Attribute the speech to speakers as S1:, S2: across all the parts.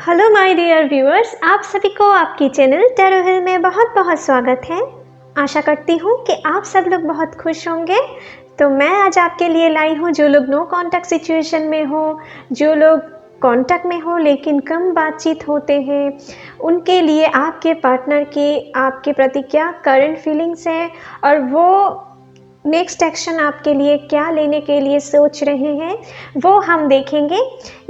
S1: Hello my dear viewers, आप सभी को आपकी चैनल टैरो हिल में बहुत बहुत स्वागत है। आशा करती हूँ कि आप सब लोग बहुत खुश होंगे। तो मैं आज आपके लिए लाई हूँ जो लोग नो कांटेक्ट सिचुएशन में हो, जो लोग कांटेक्ट में हो लेकिन कम बातचीत होते हैं, उनके लिए आपके पार्टनर की आपके प्रति क्या करंट फीलिंग्स हैं और वो नेक्स्ट एक्शन आपके लिए क्या लेने के लिए सोच रहे हैं वो हम देखेंगे।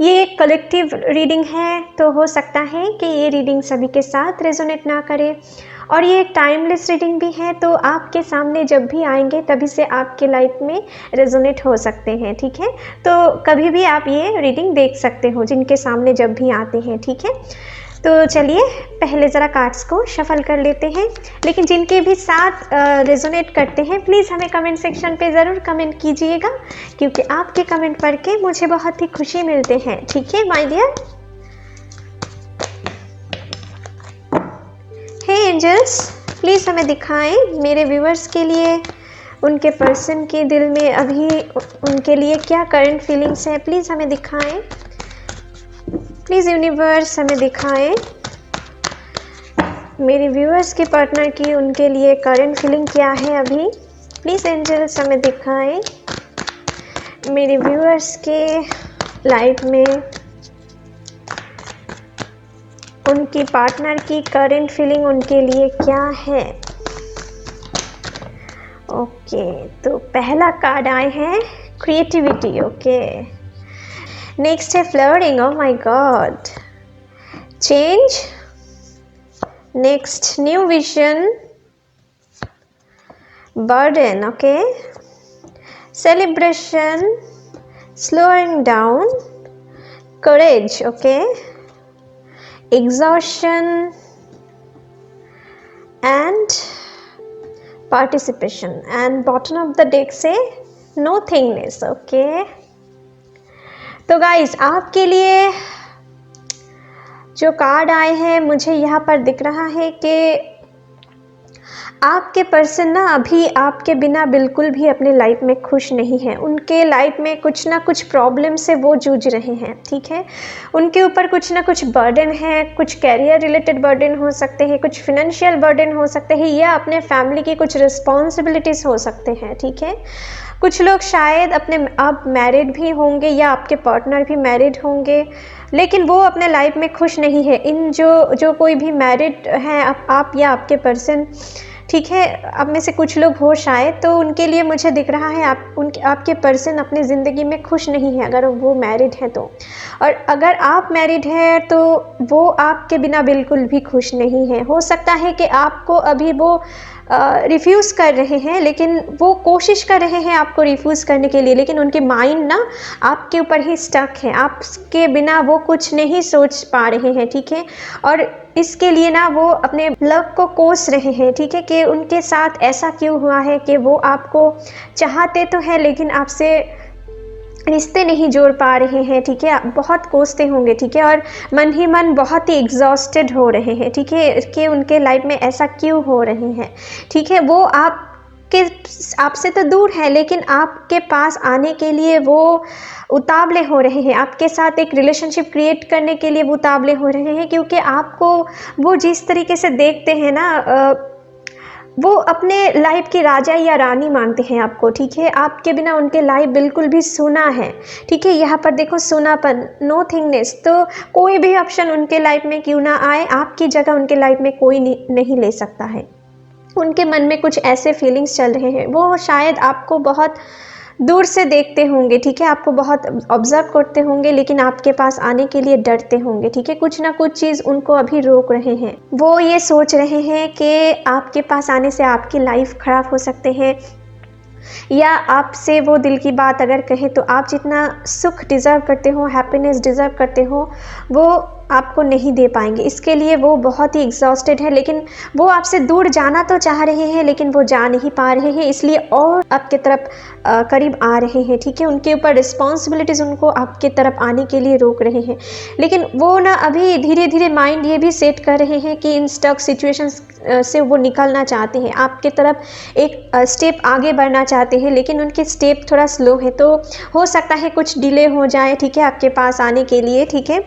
S1: ये एक कलेक्टिव रीडिंग है, तो हो सकता है कि ये रीडिंग सभी के साथ रेजोनेट ना करे, और ये एक टाइमलेस रीडिंग भी है, तो आपके सामने जब भी आएंगे तभी से आपके लाइफ में रेजोनेट हो सकते हैं। ठीक है, तो कभी भी आप ये रीडिंग देख सकते हो जिनके सामने जब भी आते हैं। ठीक है, तो चलिए पहले ज़रा कार्ड्स को शफल कर लेते हैं, लेकिन जिनके भी साथ रेजोनेट करते हैं प्लीज़ हमें कमेंट सेक्शन पे ज़रूर कमेंट कीजिएगा, क्योंकि आपके कमेंट पढ़ के मुझे बहुत ही खुशी मिलते हैं। ठीक है my dear. Hey angels, please हमें दिखाएं मेरे व्यूअर्स के लिए उनके पर्सन के दिल में अभी उनके लिए क्या करंट फीलिंग्स हैं। प्लीज़ हमें दिखाएं, प्लीज़ यूनिवर्स हमें दिखाएं मेरे व्यूअर्स के पार्टनर की उनके लिए करंट फीलिंग क्या है अभी। प्लीज़ एंजल्स हमें दिखाएं मेरे व्यूअर्स के लाइफ में उनकी पार्टनर की करंट फीलिंग उनके लिए क्या है। ओके, तो पहला कार्ड आए हैं क्रिएटिविटी। ओके, नेक्स्ट है flirting. Oh my God, change, next new vision, burden. Okay, celebration, slowing down, courage. Okay, exhaustion and participation, and bottom of the deck से नोथिंगनेस। ओके, तो गाइस आपके लिए जो कार्ड आए हैं मुझे यहाँ पर दिख रहा है कि आपके पर्सन ना अभी आपके बिना बिल्कुल भी अपने लाइफ में खुश नहीं है। उनके लाइफ में कुछ ना कुछ प्रॉब्लम से वो जूझ रहे हैं। ठीक है, उनके ऊपर कुछ ना कुछ बर्डन है, कुछ कैरियर रिलेटेड बर्डन हो सकते हैं, कुछ फिनेंशियल बर्डन हो सकते हैं, या अपने फैमिली की कुछ रिस्पॉन्सिबिलिटीज़ हो सकते हैं। ठीक है, कुछ लोग शायद अपने अब मैरिड भी होंगे या आपके पार्टनर भी मैरिड होंगे, लेकिन वो अपने लाइफ में खुश नहीं है। इन जो कोई भी मैरिड हैं आप या आपके पर्सन, ठीक है, अब में से कुछ लोग हो शायद, तो उनके लिए मुझे दिख रहा है आपके पर्सन अपनी ज़िंदगी में खुश नहीं है अगर वो मैरिड हैं तो। और अगर आप मैरिड हैं तो वो आपके बिना बिल्कुल भी खुश नहीं है। हो सकता है कि आपको अभी वो रिफ्यूज़ कर रहे हैं, लेकिन वो कोशिश कर रहे हैं आपको रिफ्यूज़ करने के लिए, लेकिन उनके माइंड ना आपके ऊपर ही स्टक है, आपके बिना वो कुछ नहीं सोच पा रहे हैं। ठीक है, और इसके लिए ना वो अपने लव को कोस रहे हैं। ठीक है, कि उनके साथ ऐसा क्यों हुआ है कि वो आपको चाहते तो हैं लेकिन आपसे रिश्ते नहीं जोड़ पा रहे हैं। ठीक है, बहुत कोसते होंगे। ठीक है, और मन ही मन बहुत ही एग्जॉस्टेड हो रहे हैं। ठीक है, कि उनके लाइफ में ऐसा क्यों हो रहे हैं। ठीक है, वो आपसे तो दूर है लेकिन आपके पास आने के लिए वो उतावले हो रहे हैं, आपके साथ एक रिलेशनशिप क्रिएट करने के लिए वो उतावले हो रहे हैं, क्योंकि आपको वो जिस तरीके से देखते हैं ना वो अपने लाइफ की राजा या रानी मानते हैं आपको। ठीक है, आपके बिना उनके लाइफ बिल्कुल भी सूना है। ठीक है, यहाँ पर देखो सूनापन, नोथिंगनेस, तो कोई भी ऑप्शन उनके लाइफ में क्यों ना आए, आपकी जगह उनके लाइफ में कोई नहीं ले सकता है। उनके मन में कुछ ऐसे फीलिंग्स चल रहे हैं, वो शायद आपको बहुत दूर से देखते होंगे। ठीक है, आपको बहुत ऑब्जर्व करते होंगे, लेकिन आपके पास आने के लिए डरते होंगे। ठीक है, कुछ ना कुछ चीज़ उनको अभी रोक रहे हैं। वो ये सोच रहे हैं कि आपके पास आने से आपकी लाइफ ख़राब हो सकते हैं, या आपसे वो दिल की बात अगर कहे तो आप जितना सुख डिज़र्व करते हो, हैप्पीनेस डिज़र्व करते हो, वो आपको नहीं दे पाएंगे। इसके लिए वो बहुत ही एग्जॉस्टेड है, लेकिन वो आपसे दूर जाना तो चाह रहे हैं लेकिन वो जा नहीं पा रहे हैं, इसलिए और आपके तरफ करीब आ रहे हैं। ठीक है, उनके ऊपर रिस्पॉन्सिबिलिटीज़ उनको आपके तरफ आने के लिए रोक रहे हैं, लेकिन वो ना अभी धीरे धीरे माइंड ये भी सेट कर रहे हैं कि इन स्टक सिचुएशंस से वो निकलना चाहते हैं, आपके तरफ एक स्टेप आगे बढ़ना चाहते हैं, लेकिन उनके स्टेप थोड़ा स्लो है, तो हो सकता है कुछ डिले हो जाए। ठीक है, आपके पास आने के लिए। ठीक है,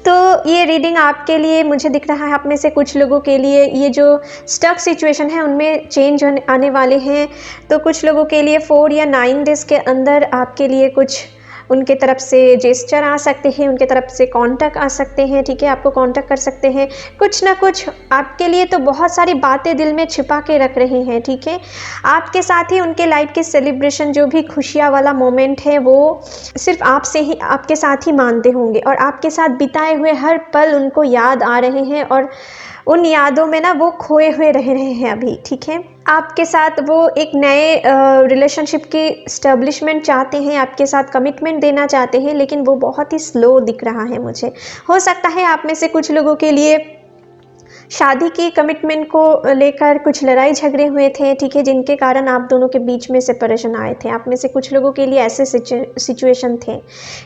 S1: तो ये रीडिंग आपके लिए मुझे दिख रहा है, आप में से कुछ लोगों के लिए ये जो स्टक सिचुएशन है उनमें चेंज आने वाले हैं। तो कुछ लोगों के लिए 4 या 9 डेज़ के अंदर आपके लिए कुछ उनके तरफ से जेस्चर आ सकते हैं, उनके तरफ से कॉन्टैक्ट आ सकते हैं, ठीक है, आपको कॉन्टैक्ट कर सकते हैं। कुछ ना कुछ आपके लिए तो बहुत सारी बातें दिल में छिपा के रख रहे हैं, ठीक है। आपके साथ ही उनके लाइफ के सेलिब्रेशन, जो भी खुशियाँ वाला मोमेंट है, वो सिर्फ आपसे ही, आपके साथ ही मानते होंगे और आपके साथ बिताए हुए हर पल उनको याद आ रहे हैं और उन यादों में ना वो खोए हुए रह रहे हैं अभी, ठीक है। आपके साथ वो एक नए रिलेशनशिप की एस्टेब्लिशमेंट चाहते हैं, आपके साथ कमिटमेंट देना चाहते हैं, लेकिन वो बहुत ही स्लो दिख रहा है मुझे। हो सकता है आप में से कुछ लोगों के लिए शादी की कमिटमेंट को लेकर कुछ लड़ाई झगड़े हुए थे, ठीक है, जिनके कारण आप दोनों के बीच में सेपरेशन आए थे। आप में से कुछ लोगों के लिए ऐसे सिचुएशन थे,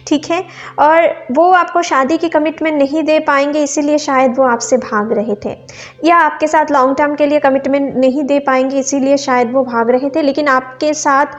S1: ठीक है, और वो आपको शादी की कमिटमेंट नहीं दे पाएंगे, इसीलिए शायद वो आपसे भाग रहे थे, या आपके साथ लॉन्ग टर्म के लिए कमिटमेंट नहीं दे पाएंगे, इसीलिए शायद वो भाग रहे थे। लेकिन आपके साथ,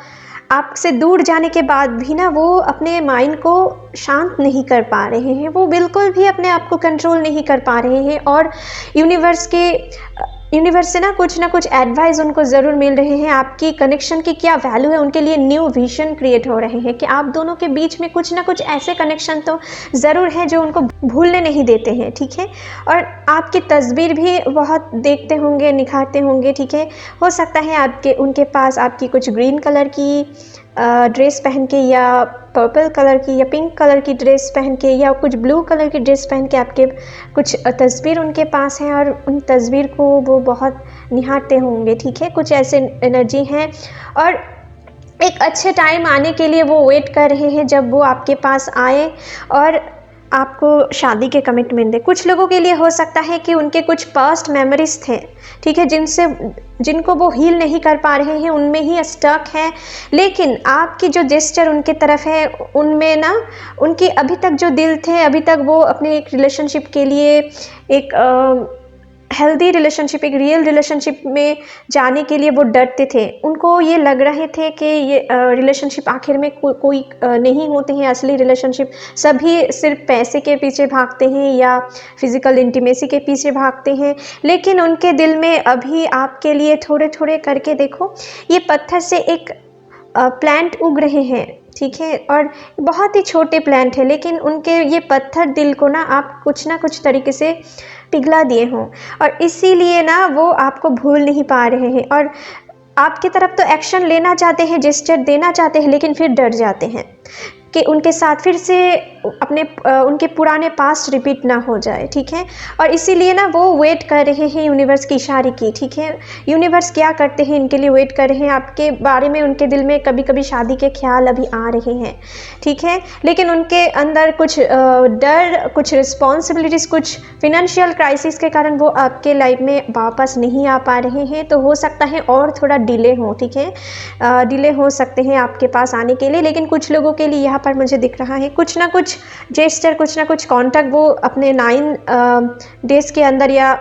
S1: आपसे दूर जाने के बाद भी ना वो अपने माइंड को शांत नहीं कर पा रहे हैं, वो बिल्कुल भी अपने आप को कंट्रोल नहीं कर पा रहे हैं और यूनिवर्स से ना कुछ एडवाइस उनको ज़रूर मिल रहे हैं। आपकी कनेक्शन की क्या वैल्यू है, उनके लिए न्यू विजन क्रिएट हो रहे हैं कि आप दोनों के बीच में कुछ ना कुछ ऐसे कनेक्शन तो ज़रूर है जो उनको भूलने नहीं देते हैं, ठीक है। और आपकी तस्वीर भी बहुत देखते होंगे, निखारते होंगे, ठीक है। हो सकता है उनके पास आपकी कुछ ग्रीन कलर की ड्रेस पहन के, या पर्पल कलर की, या पिंक कलर की ड्रेस पहन के, या कुछ ब्लू कलर की ड्रेस पहन के आपके कुछ तस्वीर उनके पास है और उन तस्वीर को वो बहुत निहारते होंगे, ठीक है। कुछ ऐसे एनर्जी हैं और एक अच्छे टाइम आने के लिए वो वेट कर रहे हैं जब वो आपके पास आए और आपको शादी के कमिटमेंट दे। कुछ लोगों के लिए हो सकता है कि उनके कुछ पास्ट मेमोरीज थे, ठीक है, जिनको वो हील नहीं कर पा रहे हैं, उनमें ही स्टक है। लेकिन आपकी जो जेस्चर उनके तरफ है, उनमें ना उनकी अभी तक जो दिल थे, अभी तक वो अपने एक रिलेशनशिप के लिए, एक हेल्दी रिलेशनशिप, एक रियल रिलेशनशिप में जाने के लिए वो डरते थे। उनको ये लग रहे थे कि ये रिलेशनशिप आखिर में कोई नहीं होते हैं असली रिलेशनशिप, सभी सिर्फ पैसे के पीछे भागते हैं या फिज़िकल इंटीमेसी के पीछे भागते हैं। लेकिन उनके दिल में अभी आपके लिए थोड़े थोड़े करके, देखो, ये पत्थर से एक प्लांट उग रहे हैं, ठीक है, और बहुत ही छोटे प्लांट है, लेकिन उनके ये पत्थर दिल को ना कुछ तरीके से पिघला दिए हों और इसीलिए ना वो आपको भूल नहीं पा रहे हैं और आपकी तरफ तो एक्शन लेना चाहते हैं, जेस्चर देना चाहते हैं, लेकिन फिर डर जाते हैं कि उनके साथ फिर से उनके पुराने पास्ट रिपीट ना हो जाए, ठीक है। और इसीलिए ना वो वेट कर रहे हैं यूनिवर्स की इशारे की, ठीक है। यूनिवर्स क्या करते हैं इनके लिए वेट कर रहे हैं। आपके बारे में उनके दिल में कभी कभी शादी के ख्याल अभी आ रहे हैं, ठीक है, लेकिन उनके अंदर कुछ डर, कुछ रिस्पॉन्सिबिलिटीज़, कुछ फिनेंशियल क्राइसिस के कारण वो आपके लाइफ में वापस नहीं आ पा रहे हैं। तो हो सकता है और थोड़ा डिले हो, ठीक है, डिले हो सकते हैं आपके पास आने के लिए। लेकिन कुछ लोगों के लिए यहाँ पर मुझे दिख रहा है कुछ ना कुछ जेस्चर, कुछ ना कुछ कॉन्टैक्ट वो अपने 9 डेज़ के अंदर या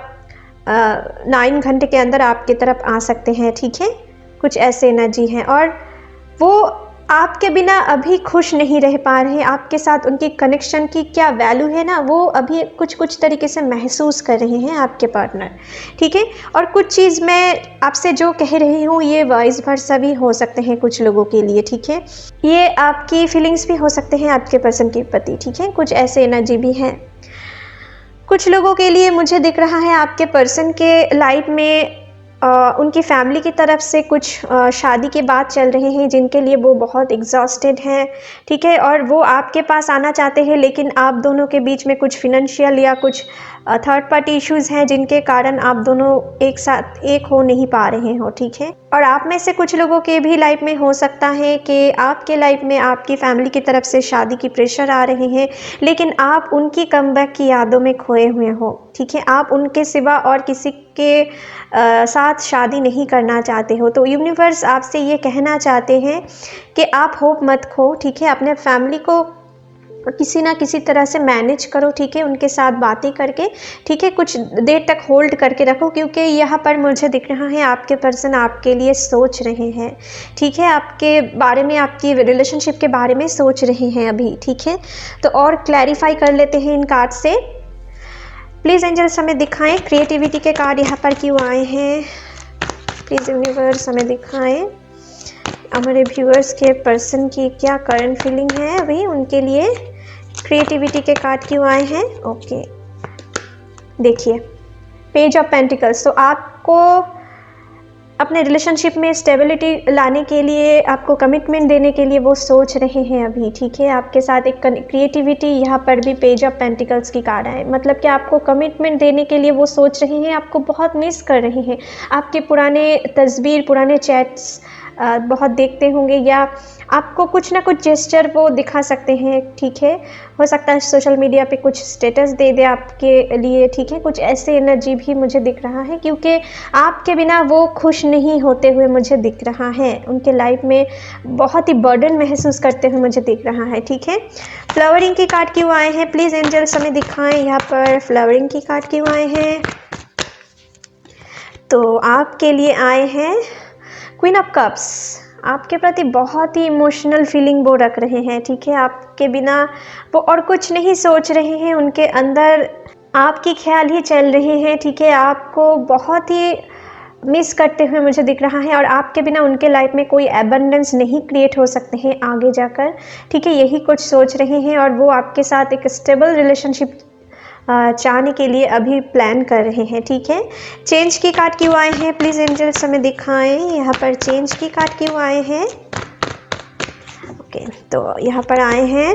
S1: 9 घंटे के अंदर आपकी तरफ आ सकते हैं, ठीक है। कुछ ऐसे एनर्जी हैं और वो आपके बिना अभी खुश नहीं रह पा रहे हैं। आपके साथ उनकी कनेक्शन की क्या वैल्यू है ना, वो अभी कुछ तरीके से महसूस कर रहे हैं आपके पार्टनर, ठीक है। और कुछ चीज़ मैं आपसे जो कह रही हूँ ये वाइस वर्सा भी हो सकते हैं कुछ लोगों के लिए, ठीक है। ये आपकी फीलिंग्स भी हो सकते हैं आपके पर्सन के प्रति, ठीक है। कुछ ऐसे एनर्जी भी हैं। कुछ लोगों के लिए मुझे दिख रहा है आपके पर्सन के लाइफ में उनकी फैमिली की तरफ से कुछ शादी की बात चल रही हैं जिनके लिए वो बहुत एग्जॉस्टेड हैं, ठीक है, और वो आपके पास आना चाहते हैं, लेकिन आप दोनों के बीच में कुछ फिनेंशियल या कुछ थर्ड पार्टी इश्यूज़ हैं जिनके कारण आप दोनों एक साथ एक हो नहीं पा रहे हो, ठीक है। और आप में से कुछ लोगों के भी लाइफ में हो सकता है कि आपके लाइफ में आपकी फैमिली की तरफ से शादी की प्रेशर आ रहे हैं, लेकिन आप उनकी कमबैक की यादों में खोए हुए हो, ठीक है। आप उनके सिवा और किसी के साथ शादी नहीं करना चाहते हो। तो यूनिवर्स आपसे ये कहना चाहते हैं कि आप होप मत खो, ठीक है। अपने फैमिली को किसी ना किसी तरह से मैनेज करो, ठीक है, उनके साथ बातें करके, ठीक है, कुछ देर तक होल्ड करके रखो, क्योंकि यहाँ पर मुझे दिख रहा है आपके पर्सन आपके लिए सोच रहे हैं, ठीक है, आपके बारे में, आपकी रिलेशनशिप के बारे में सोच रहे हैं अभी, ठीक है। तो और क्लैरिफाई कर लेते हैं इन कार्ड से। प्लीज़ एंजल्स हमें दिखाएं क्रिएटिविटी के कार्ड यहाँ पर क्यों आए हैं। प्लीज़ यूनिवर्स हमें दिखाएं हमारे व्यूअर्स के पर्सन की क्या करंट फीलिंग है अभी, उनके लिए क्रिएटिविटी के कार्ड क्यों आए हैं। ओके, देखिए पेज ऑफ पेंटिकल्स। तो आपको अपने रिलेशनशिप में स्टेबिलिटी लाने के लिए, आपको कमिटमेंट देने के लिए वो सोच रहे हैं अभी, ठीक है, आपके साथ एक क्रिएटिविटी। यहाँ पर भी पेज ऑफ पेंटिकल्स की कार्ड आए, मतलब कि आपको कमिटमेंट देने के लिए वो सोच रहे हैं, आपको बहुत मिस कर रहे हैं, आपके पुराने तस्वीर, पुराने चैट्स बहुत देखते होंगे, या आपको कुछ ना कुछ जेस्चर वो दिखा सकते हैं, ठीक है, हो सकता है सोशल मीडिया पे कुछ स्टेटस दे दे आपके लिए, ठीक है, कुछ ऐसे एनर्जी भी मुझे दिख रहा है, क्योंकि आपके बिना वो खुश नहीं होते हुए मुझे दिख रहा है, उनके लाइफ में बहुत ही बर्डन महसूस करते हुए मुझे दिख रहा है, ठीक है। फ्लावरिंग की कार्ड क्यों आए हैं, प्लीज़ एंजल्स हमें दिखाएं यहाँ पर फ्लावरिंग की कार्ड क्यों आए हैं। तो आपके लिए आए हैं क्वीन ऑफ कप्स। आपके प्रति बहुत ही इमोशनल फीलिंग वो रख रहे हैं, ठीक है, आपके बिना वो और कुछ नहीं सोच रहे हैं, उनके अंदर आपकी ख्याल ही चल रहे हैं, ठीक है, आपको बहुत ही मिस करते हुए मुझे दिख रहा है, और आपके बिना उनके लाइफ में कोई एबंडेंस नहीं क्रिएट हो सकते हैं आगे जाकर, ठीक है, यही कुछ सोच रहे हैं, और वो आपके साथ एक स्टेबल रिलेशनशिप चाहने के लिए अभी प्लान कर रहे हैं, ठीक है। चेंज की कार्ड क्यों आए हैं, प्लीज़ एंजल्स हमें दिखाएं यहाँ पर चेंज की कार्ड क्यों आए हैं। ओके, तो यहाँ पर आए हैं,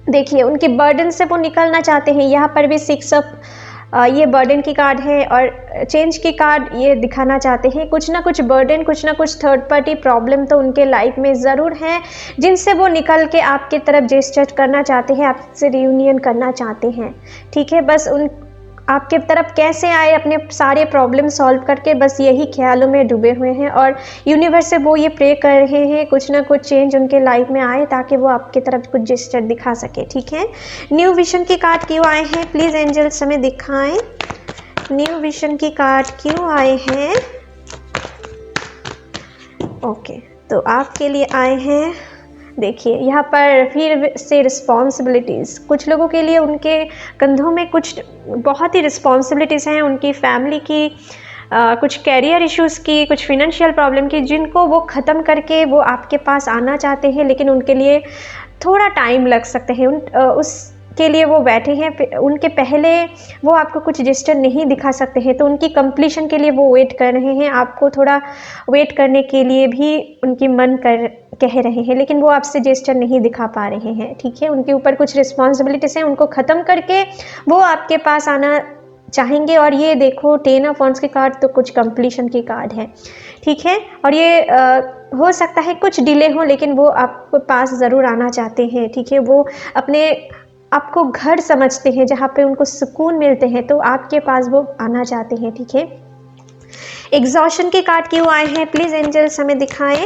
S1: देखिए उनके बर्डन से वो निकलना चाहते हैं, यहाँ पर भी 6 ऑफ ये बर्डन की कार्ड है, और चेंज की कार्ड ये दिखाना चाहते हैं कुछ ना कुछ बर्डन, कुछ ना कुछ थर्ड पार्टी प्रॉब्लम तो उनके लाइफ में ज़रूर है, जिनसे वो निकल के आपकी तरफ जेस्चर करना चाहते हैं, आपसे रियूनियन करना चाहते हैं, ठीक है। बस उन आपके तरफ कैसे आए अपने सारे प्रॉब्लम सॉल्व करके, बस यही ख्यालों में डूबे हुए हैं, और यूनिवर्स से वो ये प्रे कर रहे हैं कुछ ना कुछ चेंज उनके लाइफ में आए, ताकि वो आपकी तरफ कुछ जेस्चर दिखा सके, ठीक है। न्यू विजन की कार्ड क्यों आए हैं, प्लीज़ एंजल्स हमें दिखाएं न्यू विजन की कार्ड क्यों आए हैं। ओके, तो आपके लिए आए हैं, देखिए यहाँ पर फिर से रिस्पॉन्सिबिलिटीज़, कुछ लोगों के लिए उनके कंधों में कुछ बहुत ही रिस्पॉन्सिबिलिटीज़ हैं, उनकी फैमिली की, कुछ कैरियर इश्यूज़ की, कुछ फिनेंशियल प्रॉब्लम की, जिनको वो ख़त्म करके वो आपके पास आना चाहते हैं, लेकिन उनके लिए थोड़ा टाइम लग सकते हैं, उसके लिए वो बैठे हैं, उनके पहले वो आपको कुछ जेस्चर नहीं दिखा सकते हैं, तो उनकी कंप्लीशन के लिए वो वेट कर रहे हैं, आपको थोड़ा वेट करने के लिए भी उनकी मन कह रहे हैं, लेकिन वो आपसे जेस्चर नहीं दिखा पा रहे हैं, ठीक है, उनके ऊपर कुछ रिस्पॉन्सिबिलिटीज़ हैं, उनको ख़त्म करके वो आपके पास आना चाहेंगे। और ये देखो 10 ऑफ वांड्स की कार्ड तो कुछ कंप्लीशन की कार्ड है, ठीक है, और ये हो सकता है कुछ डिले हो, लेकिन वो आपके पास ज़रूर आना चाहते हैं, ठीक है, वो अपने आपको घर समझते हैं जहाँ पे उनको सुकून मिलते हैं, तो आपके पास वो आना चाहते हैं, ठीक है। एग्जॉशन की कार्ड क्यों आए हैं, प्लीज़ एंजल्स हमें दिखाएं।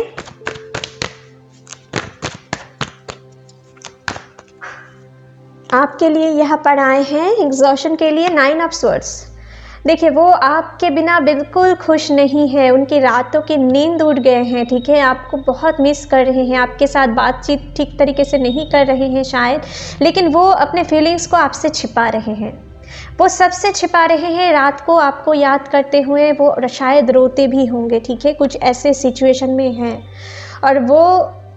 S1: आपके लिए यहाँ पर आए हैं एग्जॉशन के लिए 9 ऑफ स्वर्ड्स। देखिए वो आपके बिना बिल्कुल खुश नहीं है, उनकी रातों की नींद उड़ गए हैं, ठीक है, आपको बहुत मिस कर रहे हैं, आपके साथ बातचीत ठीक तरीके से नहीं कर रहे हैं शायद, लेकिन वो अपने फीलिंग्स को आपसे छिपा रहे हैं, वो सबसे छिपा रहे हैं, रात को आपको याद करते हुए वो शायद रोते भी होंगे, ठीक है, कुछ ऐसे सिचुएशन में हैं, और वो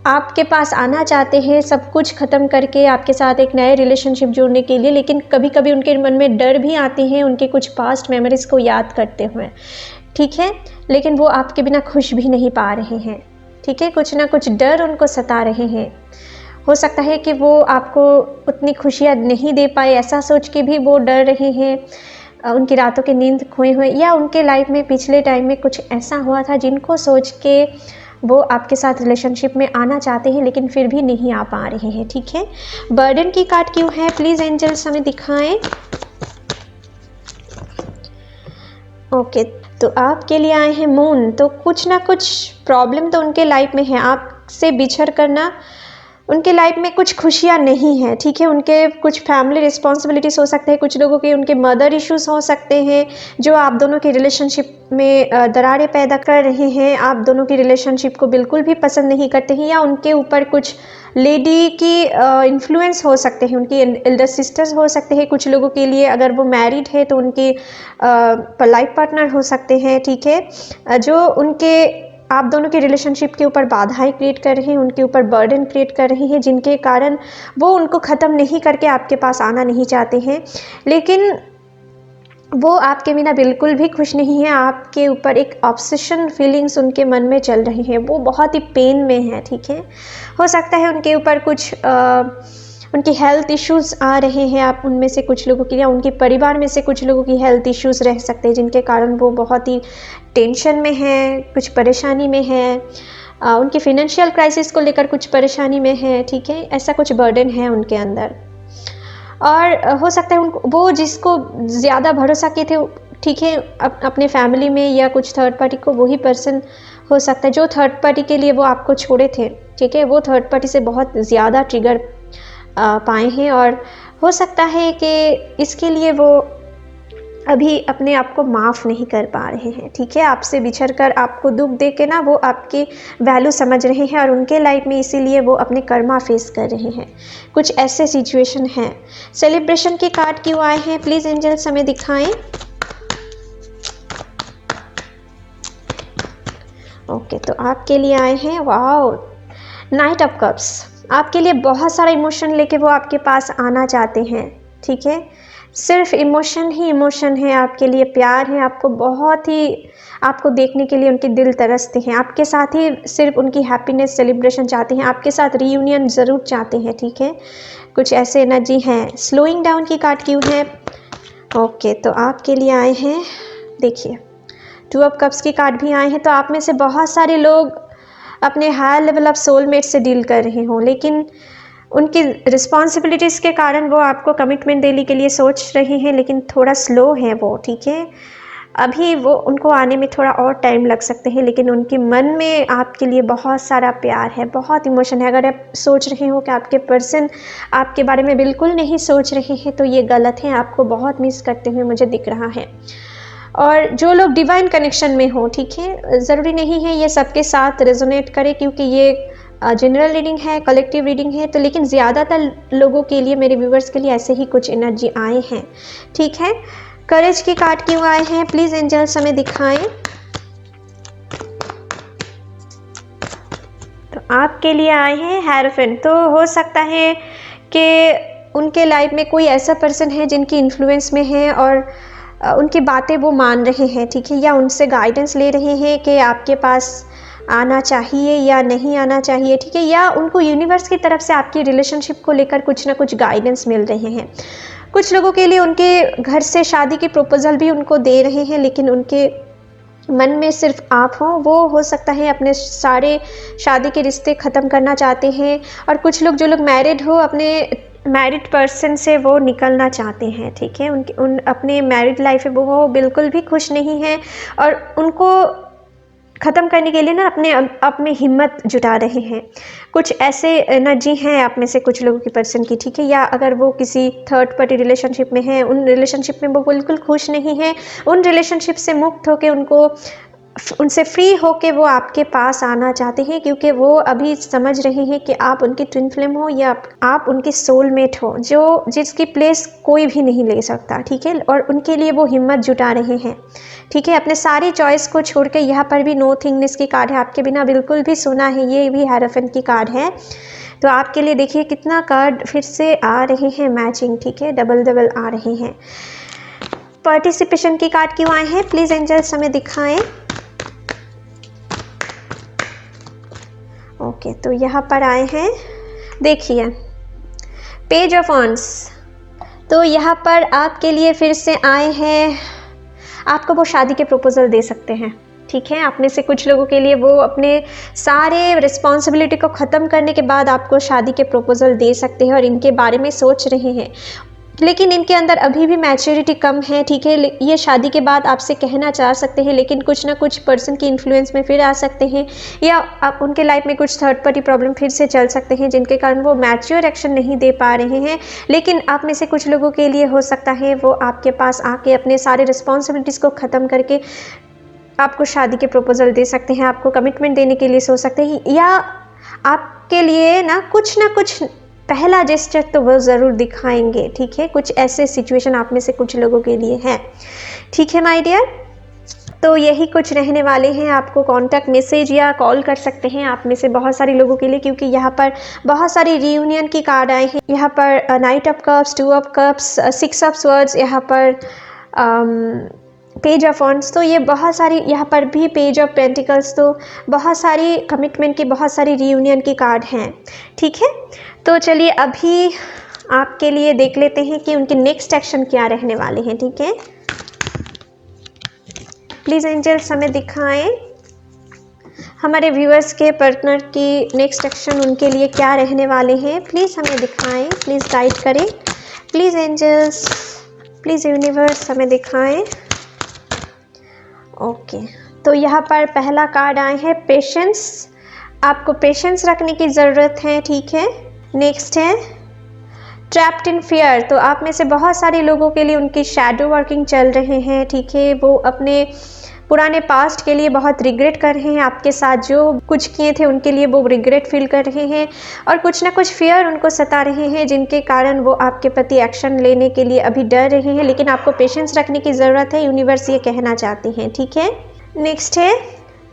S1: आपके पास आना चाहते हैं सब कुछ ख़त्म करके आपके साथ एक नए रिलेशनशिप जोड़ने के लिए, लेकिन कभी कभी उनके मन में डर भी आते हैं उनके कुछ पास्ट मेमोरीज़ को याद करते हुए, ठीक है, लेकिन वो आपके बिना खुश भी नहीं पा रहे हैं, ठीक है, कुछ ना कुछ डर उनको सता रहे हैं, हो सकता है कि वो आपको उतनी खुशियाँ नहीं दे पाए, ऐसा सोच के भी वो डर रहे हैं, उनकी रातों की नींद खोए हुए, या उनके लाइफ में पिछले टाइम में कुछ ऐसा हुआ था जिनको सोच के वो आपके साथ रिलेशनशिप में आना चाहते हैं, लेकिन फिर भी नहीं आ पा रहे हैं, ठीक है। बर्डन की कार्ड क्यों है, प्लीज़ एंजल्स हमें दिखाएं। ओके, तो आपके लिए आए हैं मून। तो कुछ ना कुछ प्रॉब्लम तो उनके लाइफ में है, आपसे बिछड़ करना उनके लाइफ में कुछ खुशियाँ नहीं हैं, ठीक है। उनके कुछ फैमिली रिस्पॉन्सिबिलिटीज़ हो सकते हैं, कुछ लोगों के उनके मदर इश्यूज़ हो सकते हैं जो आप दोनों के रिलेशनशिप में दरारें पैदा कर रहे हैं, आप दोनों की रिलेशनशिप को बिल्कुल भी पसंद नहीं करते हैं, या उनके ऊपर कुछ लेडी की इन्फ्लुएंस हो सकते हैं, उनकी एल्डर सिस्टर्स हो सकते हैं। कुछ लोगों के लिए अगर वो मैरिड है तो उनके लाइफ पार्टनर हो सकते हैं, ठीक है, जो उनके आप दोनों के रिलेशनशिप के ऊपर बाधाएं क्रिएट कर रहे हैं, उनके ऊपर बर्डन क्रिएट कर रहे हैं, जिनके कारण वो उनको ख़त्म नहीं करके आपके पास आना नहीं चाहते हैं। लेकिन वो आपके बिना बिल्कुल भी खुश नहीं है, आपके ऊपर एक ऑब्सेशन फीलिंग्स उनके मन में चल रहे हैं, वो बहुत ही पेन में है, ठीक है। हो सकता है उनके ऊपर कुछ उनकी हेल्थ इश्यूज़ आ रहे हैं, आप उनमें से कुछ लोगों की या उनके परिवार में से कुछ लोगों की हेल्थ इश्यूज़ रह सकते हैं, जिनके कारण वो बहुत ही टेंशन में हैं, कुछ परेशानी में हैं, उनकी फिनेंशियल क्राइसिस को लेकर कुछ परेशानी में है, ठीक है। ऐसा कुछ बर्डन है उनके अंदर, और हो सकता है उनको वो जिसको ज़्यादा भरोसा किए थे, ठीक है, अपने फैमिली में या कुछ थर्ड पार्टी को, वही पर्सन हो सकता है जो थर्ड पार्टी के लिए वो आपको छोड़े थे, ठीक है, वो थर्ड पार्टी से बहुत ज़्यादा ट्रिगर पाए हैं, और हो सकता है कि इसके लिए वो अभी अपने आप को माफ़ नहीं कर पा रहे हैं, ठीक है। आपसे बिछड़ कर आपको दुख दे के ना वो आपकी वैल्यू समझ रहे हैं, और उनके लाइफ में इसीलिए वो अपने कर्मा फेस कर रहे हैं। कुछ ऐसे सिचुएशन हैं। सेलिब्रेशन के कार्ड क्यों आए हैं, प्लीज़ एंजल्स हमें दिखाएं। ओके, तो आपके लिए आए हैं, वाओ, नाइट ऑफ कप्स। आपके लिए बहुत सारा इमोशन लेके वो आपके पास आना चाहते हैं, ठीक है। सिर्फ इमोशन ही इमोशन है आपके लिए, प्यार है आपको, बहुत ही आपको देखने के लिए उनके दिल तरसते हैं, आपके साथ ही सिर्फ उनकी हैप्पीनेस सेलिब्रेशन चाहते हैं, आपके साथ रीयूनियन ज़रूर चाहते हैं, ठीक है। कुछ ऐसे एनर्जी हैं। स्लोइंग डाउन की कार्ड क्यों है? ओके, तो आपके लिए आए हैं, देखिए, टू ऑफ कप्स की कार्ड भी आए हैं। तो आप में से बहुत सारे लोग अपने हायर लेवल ऑफ सोलमेट से डील कर रहे हों, लेकिन उनकी रिस्पॉन्सिबिलिटीज़ के कारण वो आपको कमिटमेंट देने के लिए सोच रहे हैं, लेकिन थोड़ा स्लो है वो, ठीक है। अभी वो उनको आने में थोड़ा और टाइम लग सकते हैं, लेकिन उनके मन में आपके लिए बहुत सारा प्यार है, बहुत इमोशन है। अगर आप सोच रहे हो कि आपके पर्सन आपके बारे में बिल्कुल नहीं सोच रहे हैं, तो ये गलत है, आपको बहुत मिस करते हुए मुझे दिख रहा है। और जो लोग डिवाइन कनेक्शन में हो, ठीक है, ज़रूरी नहीं है ये सबके साथ रेजोनेट करे, क्योंकि ये जनरल रीडिंग है, कलेक्टिव रीडिंग है, तो लेकिन ज़्यादातर लोगों के लिए, मेरे व्यूवर्स के लिए ऐसे ही कुछ एनर्जी आए हैं, ठीक है। करेज की कार्ड क्यों आए हैं, प्लीज़ एंजल्स हमें दिखाएं। तो आपके लिए आए हैं हेरोफेंट। तो हो सकता है कि उनके लाइफ में कोई ऐसा पर्सन है जिनकी इन्फ्लुएंस में है, और उनकी बातें वो मान रहे हैं, ठीक है, या उनसे गाइडेंस ले रहे हैं कि आपके पास आना चाहिए या नहीं आना चाहिए, ठीक है, या उनको यूनिवर्स की तरफ से आपकी रिलेशनशिप को लेकर कुछ ना कुछ गाइडेंस मिल रहे हैं। कुछ लोगों के लिए उनके घर से शादी की प्रपोजल भी उनको दे रहे हैं, लेकिन उनके मन में सिर्फ आप हो। वो हो सकता है अपने सारे शादी के रिश्ते ख़त्म करना चाहते हैं, और कुछ लोग, जो लोग मैरिड हो, अपने मैरिड पर्सन से वो निकलना चाहते हैं, ठीक है। उन अपने मैरिड लाइफ में वो बिल्कुल भी खुश नहीं है, और उनको ख़त्म करने के लिए ना अपने में हिम्मत जुटा रहे हैं। कुछ ऐसे एनर्जी हैं आप में से कुछ लोगों की पर्सन की, ठीक है, या अगर वो किसी थर्ड पार्टी रिलेशनशिप में है, उन रिलेशनशिप में वो बिल्कुल खुश नहीं है, उन रिलेशनशिप से मुक्त होकर उनसे फ्री होके वो आपके पास आना चाहते हैं, क्योंकि वो अभी समझ रहे हैं कि आप उनकी ट्विन फ्लेम हो, या आप उनके सोलमेट हो, जो जिसकी प्लेस कोई भी नहीं ले सकता, ठीक है। और उनके लिए वो हिम्मत जुटा रहे हैं, ठीक है, अपने सारी चॉइस को छोड़ के। यहाँ पर भी नो थिंगनेस की कार्ड है, आपके बिना बिल्कुल भी सुना है, ये भी हेरोफेंट की कार्ड है। तो आपके लिए देखिए कितना कार्ड फिर से आ रहे हैं मैचिंग, ठीक है, डबल डबल आ रहे हैं। पार्टिसिपेशन की कार्ड क्यों आए हैं, प्लीज़ एंजल्स हमें दिखाएं। ओके, तो यहाँ पर आए हैं, देखिए, पेज ऑफ वॉन्ड्स। तो यहाँ पर आपके लिए फिर से आए हैं, आपको वो शादी के प्रपोजल दे सकते हैं, ठीक है। आप में से कुछ लोगों के लिए वो अपने सारे रिस्पॉन्सिबिलिटी को ख़त्म करने के बाद आपको शादी के प्रपोजल दे सकते हैं, और इनके बारे में सोच रहे हैं। लेकिन इनके अंदर अभी भी मैच्योरिटी कम है, ठीक है। ये शादी के बाद आपसे कहना चाह सकते हैं, लेकिन कुछ ना कुछ पर्सन की इन्फ्लुएंस में फिर आ सकते हैं, या आप उनके लाइफ में कुछ थर्ड पार्टी प्रॉब्लम फिर से चल सकते हैं, जिनके कारण वो मैच्योर एक्शन नहीं दे पा रहे हैं। लेकिन आप में से कुछ लोगों के लिए हो सकता है वो आपके पास आके अपने सारे रिस्पॉन्सिबिलिटीज़ को ख़त्म करके आपको शादी के प्रपोजल दे सकते हैं, आपको कमिटमेंट देने के लिए सोच सकते हैं, या आपके लिए ना कुछ पहला जेस्चर तो वो ज़रूर दिखाएंगे, ठीक है। कुछ ऐसे सिचुएशन आप में से कुछ लोगों के लिए हैं, ठीक है माय डियर। तो यही कुछ रहने वाले हैं। आपको कॉन्टैक्ट मैसेज या कॉल कर सकते हैं आप में से बहुत सारे लोगों के लिए, क्योंकि यहाँ पर बहुत सारी रियूनियन की कार्ड आए हैं। यहाँ पर night of cups, 2 of cups, 6 of swords, यहाँ पर पेज ऑफ वॉन्ड्स, तो ये बहुत सारी, यहाँ पर भी पेज ऑफ पेंटिकल्स, तो बहुत सारी कमिटमेंट की, बहुत सारी रियूनियन की कार्ड हैं, ठीक है। तो चलिए अभी आपके लिए देख लेते हैं कि उनके नेक्स्ट एक्शन क्या रहने वाले हैं, ठीक है। प्लीज़ एंजल्स हमें दिखाएं हमारे व्यूअर्स के पार्टनर की नेक्स्ट एक्शन उनके लिए क्या रहने वाले हैं। प्लीज़ हमें दिखाएं, प्लीज़ गाइड करें, प्लीज़ एंजल्स, प्लीज़ यूनिवर्स हमें दिखाएं। ओके, तो यहाँ पर पहला कार्ड आए हैं पेशेंस। आपको पेशेंस रखने की ज़रूरत है, ठीक है। नेक्स्ट है ट्रैप्ड इन फियर। तो आप में से बहुत सारे लोगों के लिए उनकी शैडो वर्किंग चल रहे हैं, ठीक है। वो अपने पुराने पास्ट के लिए बहुत रिग्रेट कर रहे हैं, आपके साथ जो कुछ किए थे उनके लिए वो रिग्रेट फील कर रहे हैं, और कुछ ना कुछ फियर उनको सता रहे हैं, जिनके कारण वो आपके प्रति एक्शन लेने के लिए अभी डर रहे हैं। लेकिन आपको पेशेंस रखने की ज़रूरत है, यूनिवर्स ये कहना चाहते हैं, ठीक है। नेक्स्ट है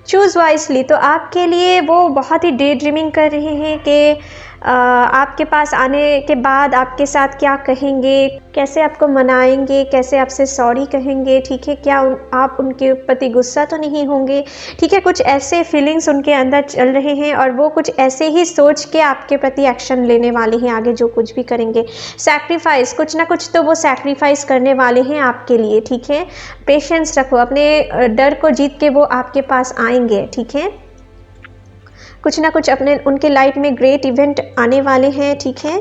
S1: चूज़ वाइसली। तो आपके लिए वो बहुत ही डे ड्रीमिंग कर रहे हैं कि आपके पास आने के बाद आपके साथ क्या कहेंगे, कैसे आपको मनाएंगे, कैसे आपसे सॉरी कहेंगे, ठीक है। क्या आप उनके प्रति गुस्सा तो नहीं होंगे, ठीक है। कुछ ऐसे फीलिंग्स उनके अंदर चल रहे हैं, और वो कुछ ऐसे ही सोच के आपके प्रति एक्शन लेने वाले हैं आगे, जो कुछ भी करेंगे। सैक्रिफाइस, कुछ ना कुछ तो वो सैक्रिफाइस करने वाले हैं आपके लिए, ठीक है। पेशेंस रखो, अपने डर को जीत के वो आपके पास आएंगे, ठीक है। कुछ ना कुछ अपने उनके लाइफ में ग्रेट इवेंट आने वाले हैं, ठीक है।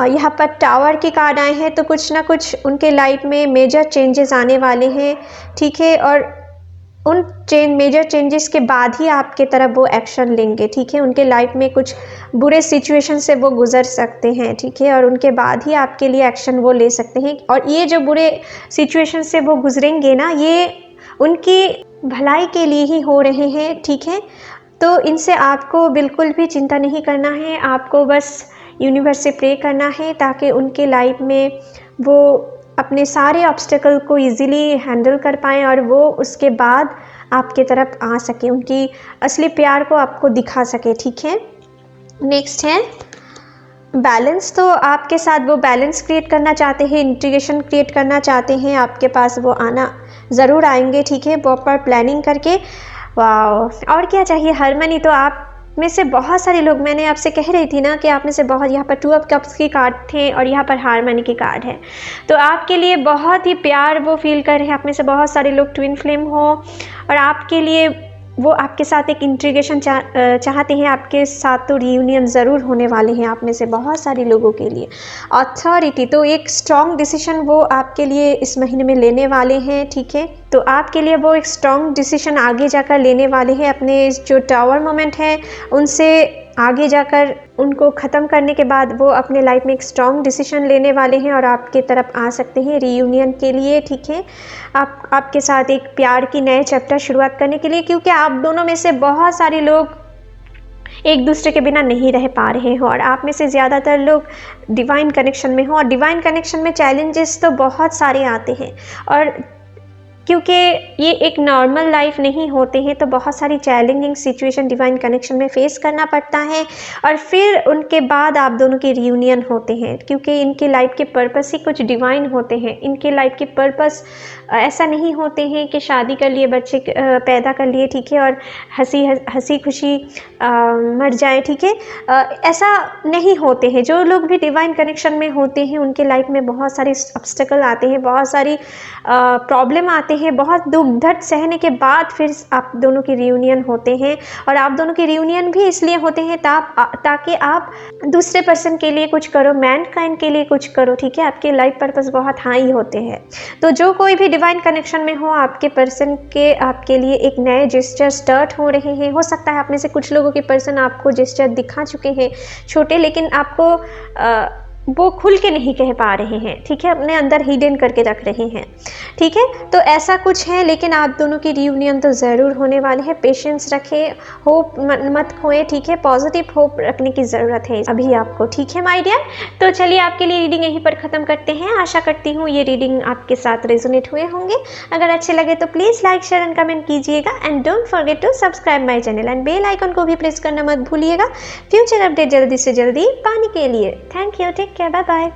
S1: यहाँ पर टावर की कार्ड आए हैं, तो कुछ ना कुछ उनके लाइफ में मेजर चेंजेस आने वाले हैं, ठीक है। और उन मेजर चेंजेस के बाद ही आपके तरफ वो एक्शन लेंगे, ठीक है। उनके लाइफ में कुछ बुरे सिचुएशन से वो गुजर सकते हैं, ठीक है, और उनके बाद ही आपके लिए एक्शन वो ले सकते हैं। और ये जो बुरे सिचुएशन से वो गुजरेंगे ना, ये उनकी भलाई के लिए ही हो रहे हैं, ठीक है। तो इनसे आपको बिल्कुल भी चिंता नहीं करना है, आपको बस यूनिवर्स से प्रे करना है ताकि उनके लाइफ में वो अपने सारे ऑब्स्टेकल को इजीली हैंडल कर पाएँ, और वो उसके बाद आपके तरफ आ सके, उनकी असली प्यार को आपको दिखा सके, ठीक है। नेक्स्ट है बैलेंस। तो आपके साथ वो बैलेंस क्रिएट करना चाहते हैं, इंटीग्रेशन क्रिएट करना चाहते हैं, आपके पास वो आना ज़रूर आएंगे, ठीक है, प्रॉपर प्लानिंग करके। वाह, और क्या चाहिए। हार्मनी। तो आप में से बहुत सारे लोग, मैंने आपसे कह रही थी ना कि आप में से बहुत, यहाँ पर 2 ऑफ कप्स की कार्ड थे और यहाँ पर हार्मनी की कार्ड है। तो आपके लिए बहुत ही प्यार वो फील कर रहे हैं। आप में से बहुत सारे लोग ट्विन फ्लेम हो, और आपके लिए वो आपके साथ एक इंटीग्रेशन चाहते हैं, आपके साथ तो रियूनियन ज़रूर होने वाले हैं आप में से बहुत सारे लोगों के लिए। अथॉरिटी। तो एक स्ट्रॉन्ग डिसीजन वो आपके लिए इस महीने में लेने वाले हैं, ठीक है। तो आपके लिए वो एक स्ट्रॉन्ग डिसीजन आगे जाकर लेने वाले हैं, अपने जो टावर मोमेंट है उनसे आगे जाकर उनको ख़त्म करने के बाद वो अपने लाइफ में एक स्ट्रॉन्ग डिसीजन लेने वाले हैं, और आपके तरफ आ सकते हैं रीयूनियन के लिए, ठीक है। आपके साथ एक प्यार की नए चैप्टर शुरुआत करने के लिए, क्योंकि आप दोनों में से बहुत सारे लोग एक दूसरे के बिना नहीं रह पा रहे हो, और आप में से ज़्यादातर लोग डिवाइन कनेक्शन में हो, और डिवाइन कनेक्शन में चैलेंजेस तो बहुत सारे आते हैं, और क्योंकि ये एक नॉर्मल लाइफ नहीं होते हैं, तो बहुत सारी चैलेंजिंग सिचुएशन डिवाइन कनेक्शन में फेस करना पड़ता है, और फिर उनके बाद आप दोनों के रियूनियन होते हैं, क्योंकि इनके लाइफ के पर्पस ही कुछ डिवाइन होते हैं। इनके लाइफ के पर्पस ऐसा नहीं होते हैं कि शादी कर लिए, बच्चे पैदा कर लिए, ठीक है, और हंसी खुशी मर जाए, ठीक है। ऐसा नहीं होते हैं। जो लोग भी डिवाइन कनेक्शन में होते हैं उनके लाइफ में बहुत सारे ऑब्स्टेकल आते हैं, बहुत सारी प्रॉब्लम आते आते हैं, बहुत दुख दर्द सहने के बाद फिर आप दोनों की रियूनियन होते हैं। और आप दोनों की रियूनियन भी इसलिए होते हैं ताकि आप दूसरे पर्सन के लिए कुछ करो, मैनकाइंड के लिए कुछ करो, ठीक है। आपके लाइफ पर्पस बहुत हाई होते हैं। तो जो कोई भी डिवाइन कनेक्शन में हो, आपके पर्सन के आपके लिए एक नए जेस्चर स्टार्ट हो रहे हैं। हो सकता है आप में से कुछ लोगों के पर्सन आपको जेस्चर दिखा चुके हैं छोटे, लेकिन आपको वो खुल के नहीं कह पा रहे हैं, ठीक है, अपने अंदर हिडन करके रख रहे हैं, ठीक है। तो ऐसा कुछ है, लेकिन आप दोनों की रियूनियन तो ज़रूर होने वाले हैं। पेशेंस रखें, होप मत खोएं, ठीक है। पॉजिटिव होप रखने की ज़रूरत है अभी आपको, ठीक है माय डियर। तो चलिए आपके लिए रीडिंग यहीं पर ख़त्म करते हैं। आशा करती हूँ ये रीडिंग आपके साथ रेजोनेट हुए होंगे। अगर अच्छे लगे तो please like share and comment कीजिएगा and don't forget to subscribe my channel and bell icon को भी प्रेस करना मत भूलिएगा फ्यूचर अपडेट जल्दी से जल्दी पाने के लिए। Thank you, take care, bye bye.